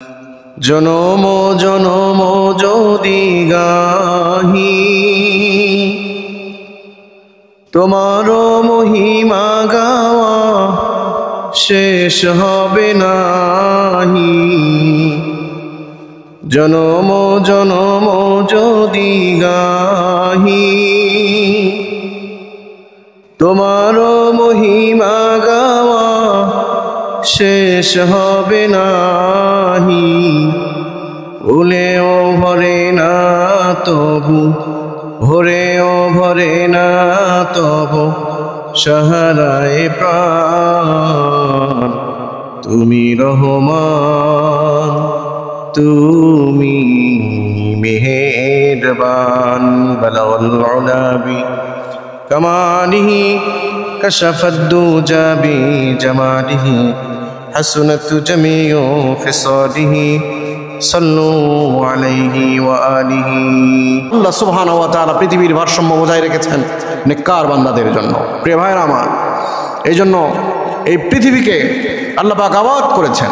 জনম জনম যদি গাহি তোমার মহিমা গাওয়া শেষ হবে নাহি। জনম জনম যদি গাহি তোমার মহিমা গাওয়া শেষ হবে নাহি। ভুলেও ভরে না তবু, ভরেও ভরে না তবু সাহারায় প্রাণ। তুমি রহমান, তুমি মেহেরবান। বালাগাল উলা বিকামালিহি কাশাফাদ দুজা বিজামালিহি হাসুনাত জামিউ খিসালিহি সাল্লু আলাইহি ওয়া আলিহি। আল্লাহ সুবহানাহু ওয়া তাআলা পৃথিবীর ভারসাম্য বজায় রেখেছেন নেককার বান্দাদের জন্য। প্রিয় ভাইরা আমার, এই জন্য এই পৃথিবীকে আল্লাহ পাক আবাদ করেছেন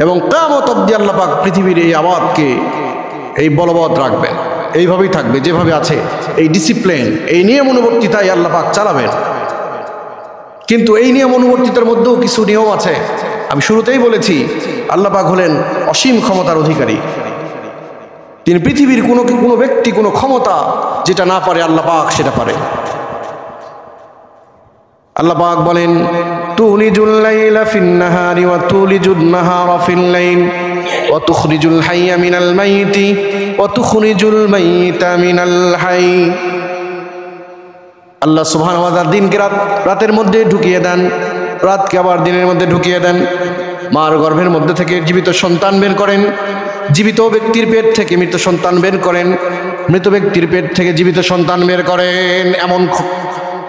এবং কিয়ামত অবধি আল্লাহ পাক পৃথিবীর এই আবাদকে এই বলবৎ রাখবেন, এইভাবেই থাকবে যেভাবে আছে। এই ডিসিপ্লিন, এই নিয়ম অনুবর্তিতাই আল্লাহ পাক চালাবেন। কিন্তু এই নিয়ম অনুবর্তিতার মধ্যেও কিছু নিয়ম আছে। আমি শুরুতেই বলেছি, আল্লাহ পাক হলেন অসীম ক্ষমতার অধিকারী। তিনি পৃথিবীর কোনো ব্যক্তি কোনো ক্ষমতা যেটা না পারে আল্লাহ পাক সেটা পারে। আল্লাহ পাক বলেন, তুলিজুল লাইলা ফিন নাহারি ওয়া তুলিজুন নাহারা ফিল লাইল ওয়া তুখরিজুল হাইয়া মিনাল মাইতি ওয়া তুখরিজুল মাইতা মিনাল হাই। আল্লাহ সুবহানাহু ওয়া তাআলা দিনকে রাতের মধ্যে ঢুকিয়ে দেন, রাতকে আবার দিনের মধ্যে ঢুকিয়ে দেন। মার গর্ভের মধ্যে থেকে জীবিত সন্তান বের করেন, জীবিত ব্যক্তির পেট থেকে মৃত সন্তান বের করেন, মৃত ব্যক্তির পেট থেকে জীবিত সন্তান বের করেন। এমন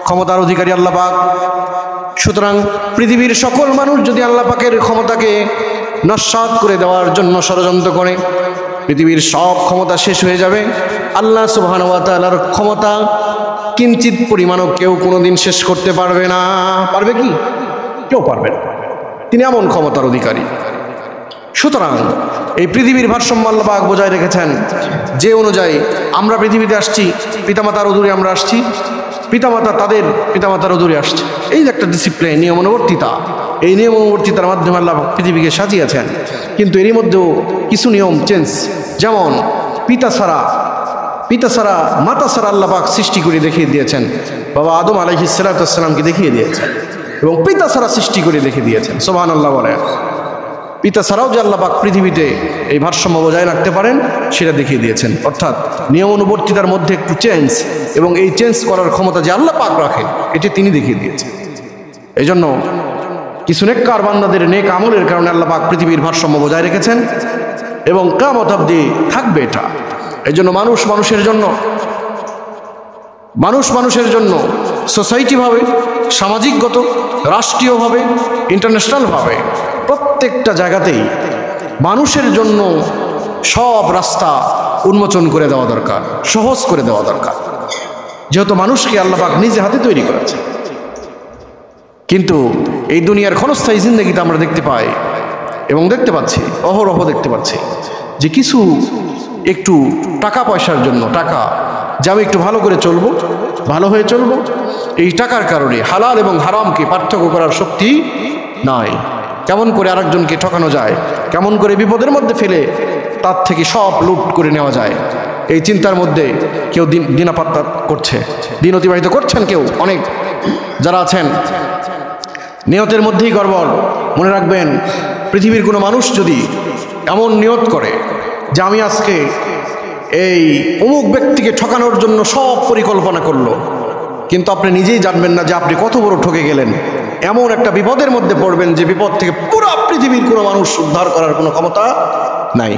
ক্ষমতার অধিকারী আল্লাহ পাক। সুতরাং পৃথিবীর সকল মানুষ যদি আল্লাহ পাকের ক্ষমতাকে নস্যাৎ করে দেওয়ার জন্য ষড়যন্ত্র করে, পৃথিবীর সব ক্ষমতা শেষ হয়ে যাবে। আল্লাহ সুবহানাহু ওয়া তাআলার ক্ষমতা কিঞ্চিত পরিমাণও কেউ কোনোদিন শেষ করতে পারবে না। পারবে কি? কেউ পারবে না। তিনি এমন ক্ষমতার অধিকারী। সুতরাং এই পৃথিবীর ভারসাম্য আল্লাহ পাক বজায় রেখেছেন, যে অনুযায়ী আমরা পৃথিবীতে আসছি, পিতামাতার অদূরে আমরা আসছি, পিতামাতা তাদের পিতামাতার অদূরে আসছে। এই যে একটা ডিসিপ্লিন, নিয়ম অনুবর্তিতা, এই নিয়ম অনুবর্তিতার মাধ্যমে আল্লাহ পৃথিবীকে সাজিয়েছেন। কিন্তু এরই মধ্যেও কিছু নিয়ম চেঞ্জ, যেমন পিতা ছাড়া মাতা ছাড়া আল্লাহ পাক সৃষ্টি করে দেখিয়ে দিয়েছেন। বাবা আদম আলাইহিস সালাতু ওয়াস সালামকে দেখিয়ে দিয়েছেন এবং পিতা ছাড়া সৃষ্টি করে দেখিয়ে দিয়েছেন। সুবহানাল্লাহ বলে। পিতা ছাড়াও যে আল্লাহ পাক পৃথিবীতে এই ভারসাম্য বজায় রাখতে পারেন সেটা দেখিয়ে দিয়েছেন। অর্থাৎ নিয়ম অনুবর্তিতার মধ্যে একটু চেঞ্জ, এবং এই চেঞ্জ করার ক্ষমতা যে আল্লাহ পাক রাখেন এটি তিনি দেখিয়ে দিয়েছেন। এই জন্য কিছু নেককার বান্দাদের নেক আমলের কারণে আল্লাহ পাক পৃথিবীর ভারসাম্য বজায় রেখেছেন এবং কিয়ামত অবধি থাকবে এটা। এই জন্য মানুষ মানুষের জন্য সোসাইটিভাবে, সামাজিকগত, রাষ্ট্রীয়ভাবে, ইন্টারন্যাশনালভাবে প্রত্যেকটা জায়গাতেই মানুষের জন্য সব রাস্তা উন্মোচন করে দেওয়া দরকার, সহজ করে দেওয়া দরকার, যেহেতু মানুষকে আল্লাহ পাক নিজে হাতে তৈরি করেছে। কিন্তু এই দুনিয়ার ক্ষণস্থায়ী জিন্দেগিতে আমরা দেখতে পাই এবং দেখতে পাচ্ছি, অহরহ দেখতে পাচ্ছি যে কিছু একটু টাকা পয়সার জন্য, টাকা যে আমি একটু ভালো করে চলবো, ভালো হয়ে চলবো, এই টাকার কারণে হালাল এবং হারামকে পার্থক্য করার শক্তি নাই। কেমন করে আরেকজনকে ঠকানো যায়, কেমন করে বিপদের মধ্যে ফেলে তার থেকে সব লুট করে নেওয়া যায়, এই চিন্তার মধ্যে কেউ দিনাপাত্তা করছে, দিন অতিবাহিত করছেন। কেউ অনেক যারা আছেন নিয়তের মধ্যেই গড়বড়। মনে রাখবেন, পৃথিবীর কোনো মানুষ যদি এমন নিয়ত করে যে আমি আজকে এই অমুক ব্যক্তিকে ঠকানোর জন্য সব পরিকল্পনা করলো, কিন্তু আপনি নিজেই জানবেন না যে আপনি কত বড় ঠকে গেলেন। এমন একটা বিপদের মধ্যে পড়বেন যে বিপদ থেকে পুরো পৃথিবীর কোনো মানুষ উদ্ধার করার কোনো ক্ষমতা নাই।